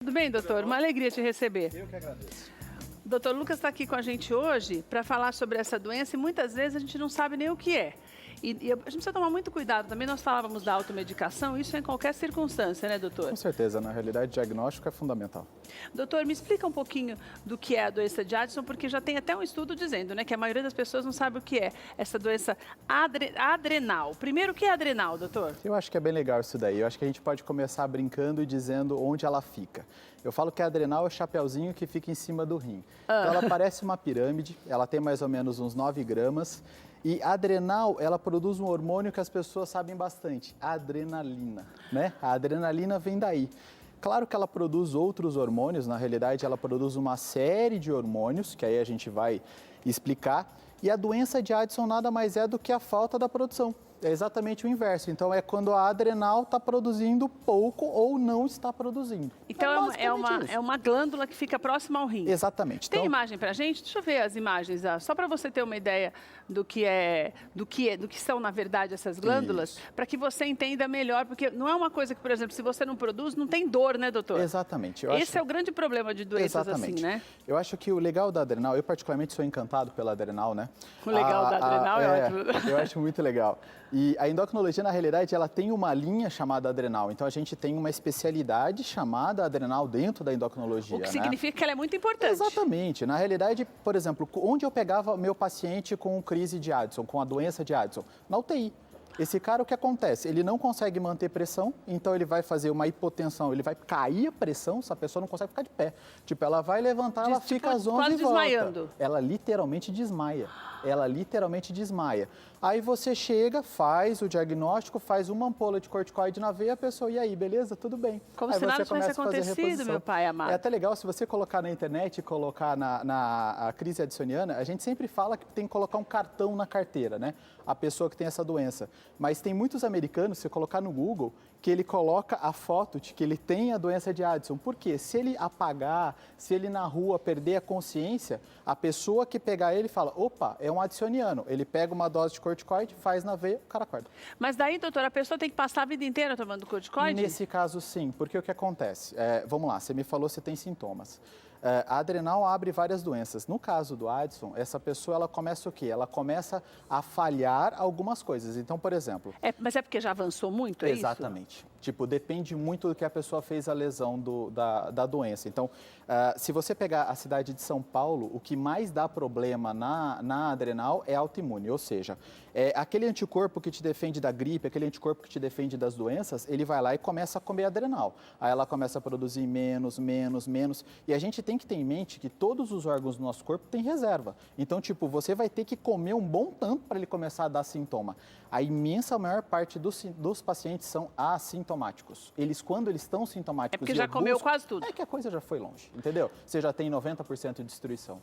Tudo bem, doutor? Uma alegria te receber. Eu que agradeço. O doutor Lucas está aqui com a gente hoje para falar sobre essa doença e muitas vezes a gente não sabe nem o que é. E a gente precisa tomar muito cuidado também. Nós falávamos da automedicação, isso em qualquer circunstância, né, doutor? Com certeza, na realidade, o diagnóstico é fundamental. Doutor, me explica um pouquinho do que é a doença de Addison, porque já tem até um estudo dizendo, né, que a maioria das pessoas não sabe o que é essa doença adrenal. Primeiro, o que é adrenal, doutor? Eu acho que é bem legal isso daí. Eu acho que a gente pode começar brincando e dizendo onde ela fica. Eu falo que a adrenal é o chapeuzinho que fica em cima do rim. Então, ela parece uma pirâmide, ela tem mais ou menos uns 9 gramas. E a adrenal, ela produz um hormônio que as pessoas sabem bastante, a adrenalina, né? A adrenalina vem daí. Claro que ela produz outros hormônios, na realidade ela produz uma série de hormônios, que aí a gente vai explicar. E a doença de Addison nada mais é do que a falta da produção. É exatamente o inverso. Então, é quando a adrenal está produzindo pouco ou não está produzindo. Então, é uma glândula que fica próxima ao rim. Exatamente. Tem Então, imagem pra gente? Deixa eu ver as imagens, só para você ter uma ideia do que são, na verdade, essas glândulas, para que você entenda melhor, porque não é uma coisa que, por exemplo, se você não produz, não tem dor, né, doutor? exatamente. Esse é o grande problema de doenças assim, né? Eu acho que o legal da adrenal, eu particularmente sou encantado pela adrenal, né? O legal da adrenal é ótimo. Eu acho muito legal. E a endocrinologia, na realidade, ela tem uma linha chamada adrenal. Então, a gente tem uma especialidade chamada adrenal dentro da endocrinologia, O que né? significa que ela é muito importante. Exatamente. Na realidade, por exemplo, onde eu pegava meu paciente com crise de Addison, com a doença de Addison? Na UTI. Esse cara, o que acontece? Ele não consegue manter pressão, então ele vai fazer uma hipotensão, ele vai cair a pressão, essa pessoa não consegue ficar de pé. Tipo, ela vai levantar, ela fica às 11 quase e volta. desmaiando. Ela literalmente desmaia. Ela literalmente desmaia. Aí você chega, faz o diagnóstico, faz uma ampola de corticoide na veia, a pessoa, e aí, beleza? Tudo bem. Como aí se nada você começa tivesse a fazer acontecido, reposição. meu pai amado. É até legal, se você colocar na internet e colocar a crise addisoniana, a gente sempre fala que tem que colocar um cartão na carteira, né? A pessoa que tem essa doença. Mas tem muitos americanos, se você colocar no Google, que ele coloca a foto de que ele tem a doença de Addison. Por quê? Se ele apagar, se ele na rua perder a consciência, a pessoa que pegar ele fala, opa, é um addisoniano. Ele pega uma dose de corticoide, faz na veia, o cara acorda. Mas daí, doutora, a pessoa tem que passar a vida inteira tomando corticoide? Nesse caso, sim, porque o que acontece? Vamos lá, você me falou se tem sintomas. A adrenal abre várias doenças. No caso do Addison, essa pessoa, ela começa o quê? Ela começa a falhar algumas coisas. Então, por exemplo... Mas é porque já avançou muito, é Exatamente. Tipo, depende muito do que a pessoa fez a lesão da doença. Então, se você pegar a cidade de São Paulo, o que mais dá problema na adrenal é autoimune, ou seja, aquele anticorpo que te defende da gripe, aquele anticorpo que te defende das doenças, ele vai lá e começa a comer a adrenal. Aí ela começa a produzir menos, e a gente tem que ter em mente que todos os órgãos do nosso corpo têm reserva. Então, tipo, você vai ter que comer um bom tanto para ele começar a dar sintoma. A maior parte dos pacientes são assintomáticos. Quando eles estão sintomáticos... É porque já comeu quase tudo. É que a coisa já foi longe, entendeu? Você já tem 90% de destruição.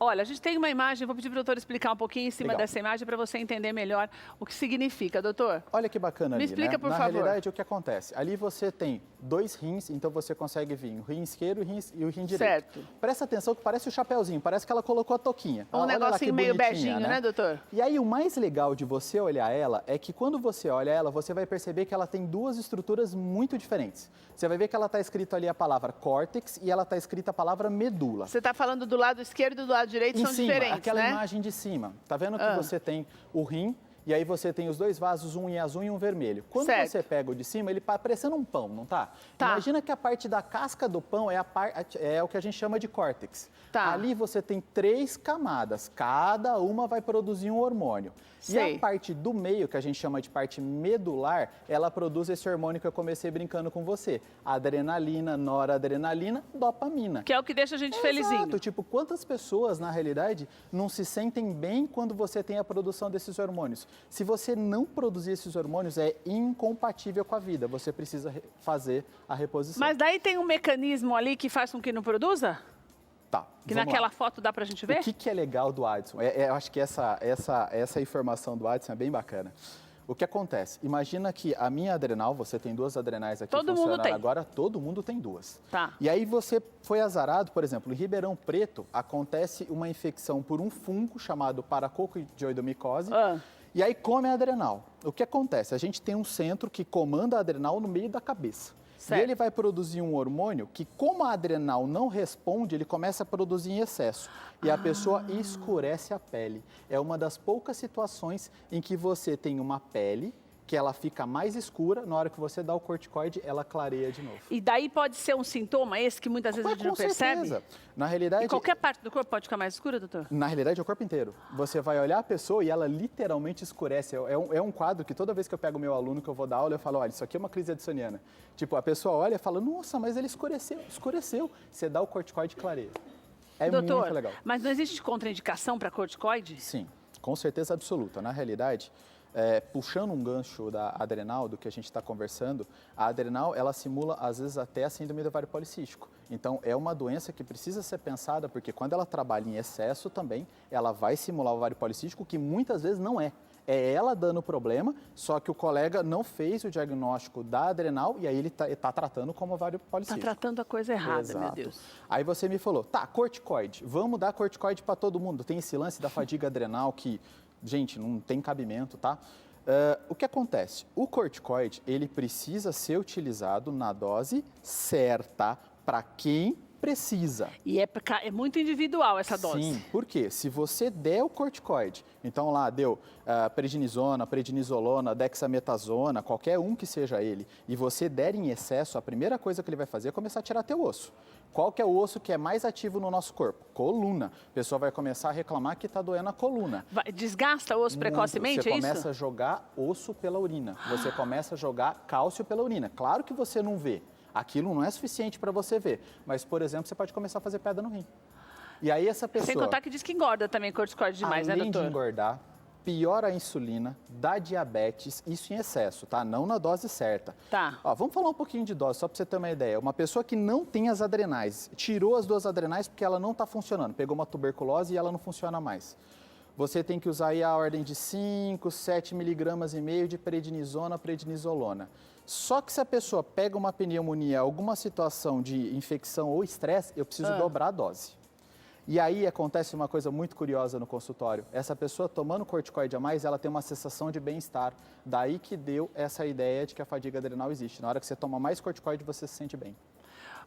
Olha, a gente tem uma imagem, vou pedir para o doutor explicar um pouquinho em cima dessa imagem para você entender melhor o que significa, doutor. Olha que bacana ali, Me explica, né? por Na favor. realidade, o que acontece? Ali você tem 2 rins, então você consegue vir o rim esquerdo e o rim direito. Certo. Presta atenção que parece o chapeuzinho, parece que ela colocou a touquinha. Um Olha lá negocinho que meio bonitinha, beijinho, né, doutor? E aí, o mais legal de você olhar ela é que quando você olha ela, você vai perceber que ela tem 2 estruturas muito diferentes. Você vai ver que ela está escrito ali a palavra córtex e ela está escrita a palavra medula. Você está falando do lado esquerdo e do lado direito, são diferentes, aquela né? imagem de cima. Tá vendo que você tem o rim e aí você tem os 2 vasos, um em azul e um vermelho. Quando você pega o de cima, ele tá parecendo um pão, não tá? Imagina que a parte da casca do pão é o que a gente chama de córtex. Ali você tem 3 camadas, cada uma vai produzir um hormônio. E a parte do meio, que a gente chama de parte medular, ela produz esse hormônio que eu comecei brincando com você. Adrenalina, noradrenalina, dopamina. Que é o que deixa a gente felizinho. Exato. Tipo, quantas pessoas, na realidade, não se sentem bem quando você tem a produção desses hormônios? Se você não produzir esses hormônios, é incompatível com a vida. Você precisa fazer a reposição. Mas daí tem um mecanismo ali que faz com que não produza? Tá. Que naquela foto dá pra gente ver? O que é legal do Addison? Eu acho que essa informação do Addison é bem bacana. O que acontece? Imagina que a minha adrenal, você tem 2 adrenais aqui funcionando agora, todo mundo tem 2. Tá. E aí você foi azarado, por exemplo, em Ribeirão Preto, acontece uma infecção por um fungo chamado paracoccidioidomicose, e aí come a adrenal. O que acontece? A gente tem um centro que comanda a adrenal no meio da cabeça. Certo. E ele vai produzir um hormônio que, como a adrenal não responde, ele começa a produzir em excesso. E a pessoa escurece a pele. É uma das poucas situações em que você tem uma pele que ela fica mais escura, na hora que você dá o corticoide, ela clareia de novo. E daí pode ser um sintoma esse que muitas vezes a gente não percebe? Certeza. Na realidade... E qualquer parte do corpo pode ficar mais escura, doutor? Na realidade, é o corpo inteiro. Você vai olhar a pessoa e ela literalmente escurece. É um quadro que toda vez que eu pego o meu aluno, que eu vou dar aula, eu falo, olha, isso aqui é uma crise addisoniana. Tipo, a pessoa olha e fala, nossa, mas ele escureceu. Você dá o corticoide e clareia. É doutor, muito legal. Mas não existe contraindicação para corticoide? Sim, com certeza absoluta. Na realidade... puxando um gancho da adrenal, do que a gente está conversando, a adrenal, ela simula, às vezes, até a síndrome do ovário policístico. Então, é uma doença que precisa ser pensada, porque quando ela trabalha em excesso também, ela vai simular o ovário policístico, que muitas vezes não é. É ela dando problema, só que o colega não fez o diagnóstico da adrenal e aí ele está tratando como ovário policístico. Está tratando a coisa errada, Exato. meu Deus. Aí você me falou, tá, corticoide, vamos dar corticoide para todo mundo. Tem esse lance da fadiga adrenal que... Gente, não tem cabimento, tá? O que acontece? O corticoide, ele precisa ser utilizado na dose certa para quem precisa. E é muito individual essa dose. Sim, porque se você der o corticoide, então lá deu prednisona, prednisolona, dexametasona, qualquer um que seja ele, e você der em excesso, a primeira coisa que ele vai fazer é começar a tirar teu osso. Qual que é o osso que é mais ativo no nosso corpo? Coluna. A pessoa vai começar a reclamar que está doendo a coluna. Desgasta o osso precocemente, é isso? Você começa a jogar osso pela urina. Você começa a jogar cálcio pela urina. Claro que você não vê. Aquilo não é suficiente para você ver. Mas, por exemplo, você pode começar a fazer pedra no rim. E aí essa pessoa... Sem contar que diz que engorda também corticoide demais, né, doutor? Além de engordar, piora a insulina, dá diabetes, isso em excesso, tá? Não na dose certa. Tá. Ó, vamos falar um pouquinho de dose, só para você ter uma ideia. Uma pessoa que não tem as adrenais, tirou as duas adrenais porque ela não está funcionando, pegou uma tuberculose e ela não funciona mais. Você tem que usar aí a ordem de 5, 7 miligramas e meio de prednisona, prednisolona. Só que se a pessoa pega uma pneumonia, alguma situação de infecção ou estresse, eu preciso dobrar a dose. E aí acontece uma coisa muito curiosa no consultório. Essa pessoa tomando corticoide a mais, ela tem uma sensação de bem-estar. Daí que deu essa ideia de que a fadiga adrenal existe. Na hora que você toma mais corticoide, você se sente bem.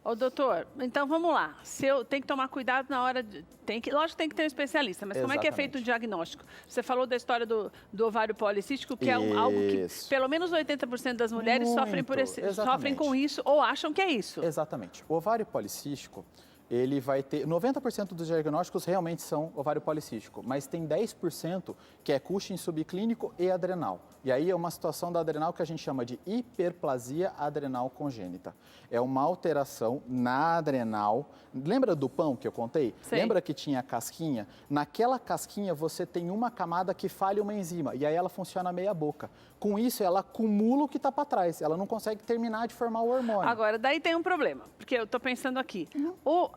Ô, doutor, então vamos lá. Se eu tenho que tomar cuidado na hora de... lógico que tem que ter um especialista, mas como é que é feito o diagnóstico? Você falou da história do ovário policístico, que é algo que pelo menos 80% das mulheres sofrem com isso ou acham que é isso. Exatamente. O ovário policístico, ele vai ter... 90% dos diagnósticos realmente são ovário policístico, mas tem 10% que é Cushing subclínico e adrenal. E aí é uma situação da adrenal que a gente chama de hiperplasia adrenal congênita. É uma alteração na adrenal. Lembra do pão que eu contei? Sei. Lembra que tinha a casquinha? Naquela casquinha você tem uma camada que falha uma enzima e aí ela funciona meia boca. Com isso, ela acumula o que está para trás. Ela não consegue terminar de formar o hormônio. Agora, daí tem um problema, porque eu estou pensando aqui.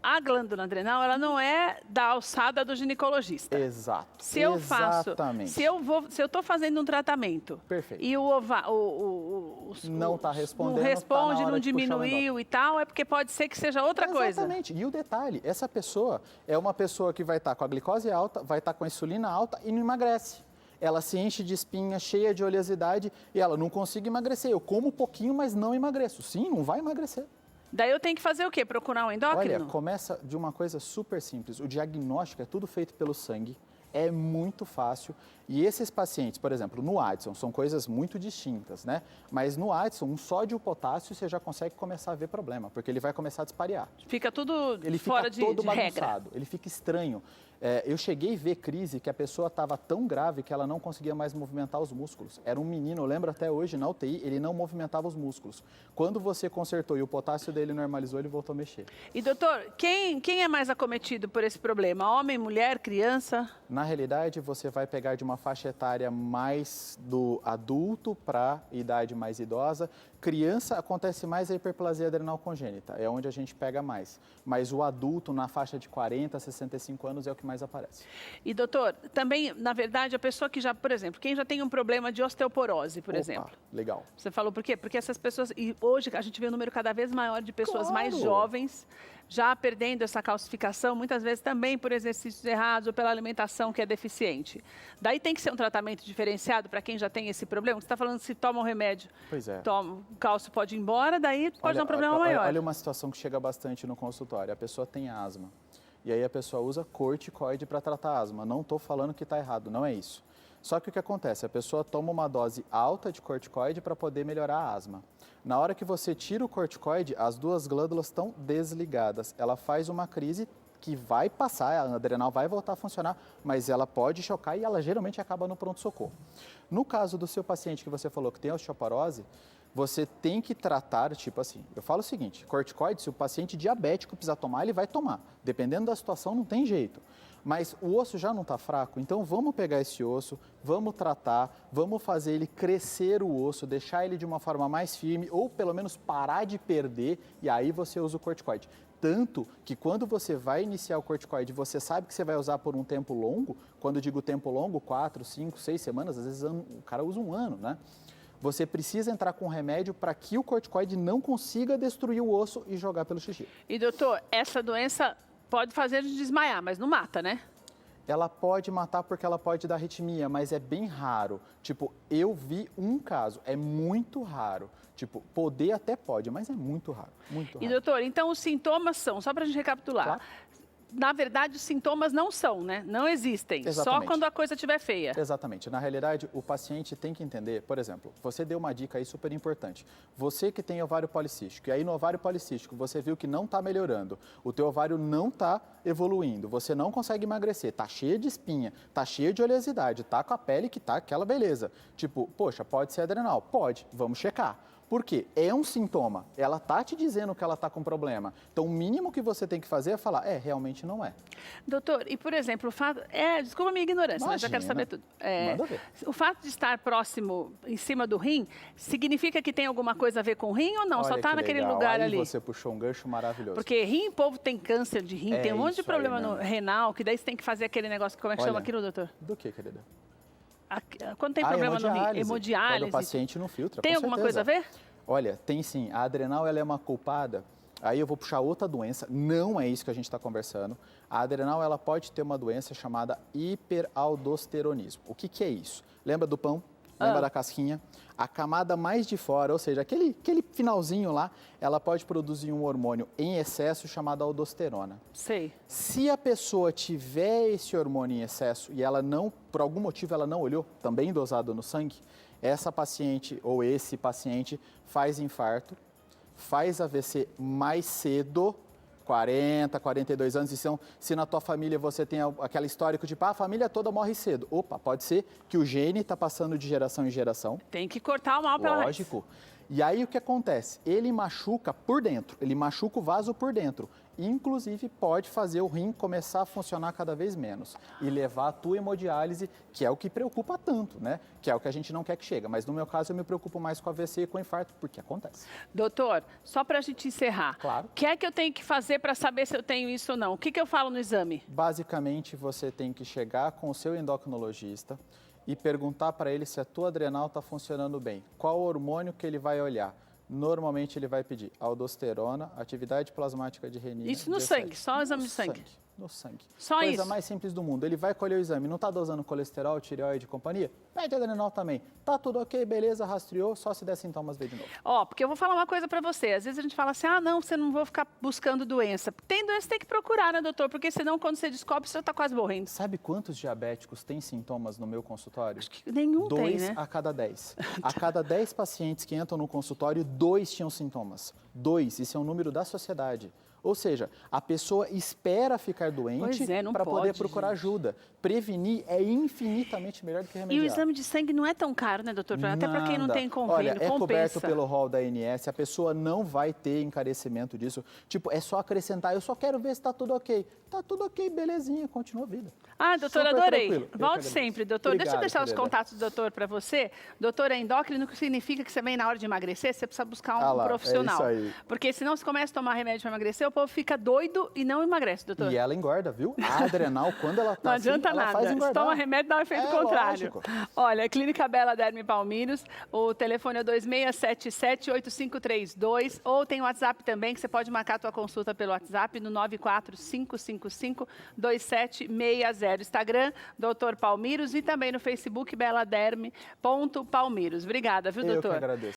A glândula adrenal, ela não é da alçada do ginecologista. Exato. Se eu Exatamente. se eu estou fazendo um tratamento Perfeito. e não está respondendo, não responde, tá na hora não de puxar o diminuiu e tal, é porque pode ser que seja outra coisa. Exatamente. E o detalhe, essa pessoa é uma pessoa que vai estar com a glicose alta, vai estar com a insulina alta e não emagrece. Ela se enche de espinha, cheia de oleosidade e ela não consegue emagrecer. Eu como um pouquinho, mas não emagreço. Sim, não vai emagrecer. Daí eu tenho que fazer o quê? Procurar um endócrino? Olha, começa de uma coisa super simples. O diagnóstico é tudo feito pelo sangue. É muito fácil. E esses pacientes, por exemplo, no Addison, são coisas muito distintas, né? Mas no Addison, um sódio e potássio, você já consegue começar a ver problema, porque ele vai começar a disparear. Fica tudo Ele fora fica todo de regra. bagunçado, ele fica estranho. Eu cheguei a ver crise que a pessoa estava tão grave que ela não conseguia mais movimentar os músculos. Era um menino, eu lembro até hoje, na UTI, ele não movimentava os músculos. Quando você consertou e o potássio dele normalizou, ele voltou a mexer. E doutor, quem é mais acometido por esse problema? Homem, mulher, criança? Na realidade, você vai pegar de uma faixa etária mais do adulto para idade mais idosa. Criança, acontece mais a hiperplasia adrenal congênita, é onde a gente pega mais. Mas o adulto, na faixa de 40 a 65 anos, é o que mais aparece. E doutor, também, na verdade, a pessoa que já, por exemplo, quem já tem um problema de osteoporose, por exemplo. Legal. Você falou por quê? Porque essas pessoas, e hoje a gente vê um número cada vez maior de pessoas mais jovens já perdendo essa calcificação, muitas vezes também por exercícios errados ou pela alimentação que é deficiente. Daí tem que ser um tratamento diferenciado para quem já tem esse problema. Você está falando que se toma um remédio, Pois é. o cálcio pode ir embora, daí pode dar um problema maior. Olha uma situação que chega bastante no consultório. A pessoa tem asma. E aí a pessoa usa corticoide para tratar a asma. Não estou falando que está errado, não é isso. Só que o que acontece? A pessoa toma uma dose alta de corticoide para poder melhorar a asma. Na hora que você tira o corticoide, as duas glândulas estão desligadas. Ela faz uma crise que vai passar, a adrenal vai voltar a funcionar, mas ela pode chocar e ela geralmente acaba no pronto-socorro. No caso do seu paciente que você falou que tem osteoporose, você tem que tratar, tipo assim, eu falo o seguinte, corticoide, se o paciente diabético precisar tomar, ele vai tomar. Dependendo da situação, não tem jeito. Mas o osso já não está fraco, então vamos pegar esse osso, vamos tratar, vamos fazer ele crescer o osso, deixar ele de uma forma mais firme, ou pelo menos parar de perder, e aí você usa o corticoide. Tanto que quando você vai iniciar o corticoide, você sabe que você vai usar por um tempo longo, quando eu digo tempo longo, 4, 5, 6 semanas, às vezes o cara usa um ano, né? Você precisa entrar com remédio para que o corticoide não consiga destruir o osso e jogar pelo xixi. E doutor, essa doença pode fazer desmaiar, mas não mata, né? Ela pode matar porque ela pode dar arritmia, mas é bem raro. Tipo, eu vi um caso, é muito raro. Tipo, poder até pode, mas é muito raro, muito raro. E doutor, então os sintomas são, só para a gente recapitular, Claro. Na verdade os sintomas não são, né? Não existem, Exatamente. só quando a coisa estiver feia. Exatamente. Na realidade, o paciente tem que entender, por exemplo, você deu uma dica aí super importante. Você que tem ovário policístico, e aí no ovário policístico você viu que não está melhorando, o teu ovário não está evoluindo, você não consegue emagrecer, tá cheio de espinha, tá cheio de oleosidade, tá com a pele que tá aquela beleza. Tipo, poxa, pode ser adrenal? Pode, vamos checar. Por quê? É um sintoma, ela tá te dizendo que ela tá com problema. Então, o mínimo que você tem que fazer é falar, realmente não é. Doutor, e por exemplo, o fato... desculpa a minha ignorância, mas eu quero saber tudo. Manda ver. O fato de estar próximo, em cima do rim, significa que tem alguma coisa a ver com o rim ou não? Olha só tá que naquele legal. lugar aí ali? Você puxou um gancho maravilhoso. Porque rim, o povo tem câncer de rim, tem um monte de isso aí problema no mesmo. renal, que daí você tem que fazer aquele negócio, como é que chama Olha, aquilo, doutor? Do que, querida? Quando tem problema no rim, Quando hemodiálise. o paciente não filtra, Tem com alguma certeza. coisa a ver? Olha, tem sim. A adrenal ela é uma culpada. Aí eu vou puxar outra doença. Não é isso que a gente está conversando. A adrenal ela pode ter uma doença chamada hiperaldosteronismo. O que é isso? Lembra do pão? Lembra da casquinha? A camada mais de fora, ou seja, aquele finalzinho lá, ela pode produzir um hormônio em excesso chamado aldosterona. Sei. Se a pessoa tiver esse hormônio em excesso e ela não, por algum motivo ela não olhou, também dosado no sangue, essa paciente ou esse paciente faz infarto, faz AVC mais cedo, 40, 42 anos, e se na tua família você tem aquela histórico de, a família toda morre cedo. Opa, pode ser que o gene está passando de geração em geração. Tem que cortar o mal pela raiz. Lógico. E aí o que acontece? Ele machuca por dentro, ele machuca o vaso por dentro. Inclusive pode fazer o rim começar a funcionar cada vez menos e levar a tua hemodiálise, que é o que preocupa tanto, né? Que é o que a gente não quer que chegue. Mas no meu caso eu me preocupo mais com AVC e com infarto, porque acontece. Doutor, só para a gente encerrar. Claro. O que é que eu tenho que fazer para saber se eu tenho isso ou não? O que eu falo no exame? Basicamente você tem que chegar com o seu endocrinologista e perguntar para ele se a tua adrenal está funcionando bem. Qual hormônio que ele vai olhar? Normalmente ele vai pedir aldosterona, atividade plasmática de renina. Isso no 17. sangue, só o exame de sangue. No sangue. Só Coisa isso. mais simples do mundo. Ele vai colher o exame, não está dosando colesterol, tireoide e companhia? Pede adrenal também. Tá tudo ok, beleza, rastreou, só se der sintomas vê de novo. Porque eu vou falar uma coisa para você. Às vezes a gente fala assim, não, você não vou ficar buscando doença. Tem doença, tem que procurar, né, doutor? Porque senão quando você descobre, você está quase morrendo. Sabe quantos diabéticos têm sintomas no meu consultório? Acho que nenhum 2 tem, né? a cada 10. A cada 10 pacientes que entram no consultório, 2 tinham sintomas. 2, isso é um número da sociedade. Ou seja, a pessoa espera ficar doente para poder procurar ajuda. Prevenir é infinitamente melhor do que remediar. E o exame de sangue não é tão caro, né, doutor? Até para quem não tem convênio, Olha, é coberto pelo rol da ANS, a pessoa não vai ter encarecimento disso. Tipo, é só acrescentar, eu só quero ver se está tudo ok. Está tudo ok, belezinha, continua a vida. Doutor, Super adorei. tranquilo. Volte sempre, doutor. Obrigado, Deixa eu deixar querida. os contatos do doutor para você. Doutor é endócrino, que significa que você vem na hora de emagrecer, você precisa buscar um profissional. É isso aí. Porque senão você começa a tomar remédio para emagrecer, povo fica doido e não emagrece, doutor. E ela engorda, viu? A Adrenal, quando ela tá Não adianta assim, ela nada. faz Se engordar. toma remédio, dá um efeito contrário. Lógico. Olha, Clínica Bela Derme Palmiros, o telefone é 2677-8532, ou tem o WhatsApp também, que você pode marcar a tua consulta pelo WhatsApp no 945552760. Instagram, Dr. Palmiros, e também no Facebook, beladerme.palmiros. Obrigada, viu, doutor? Eu que agradeço.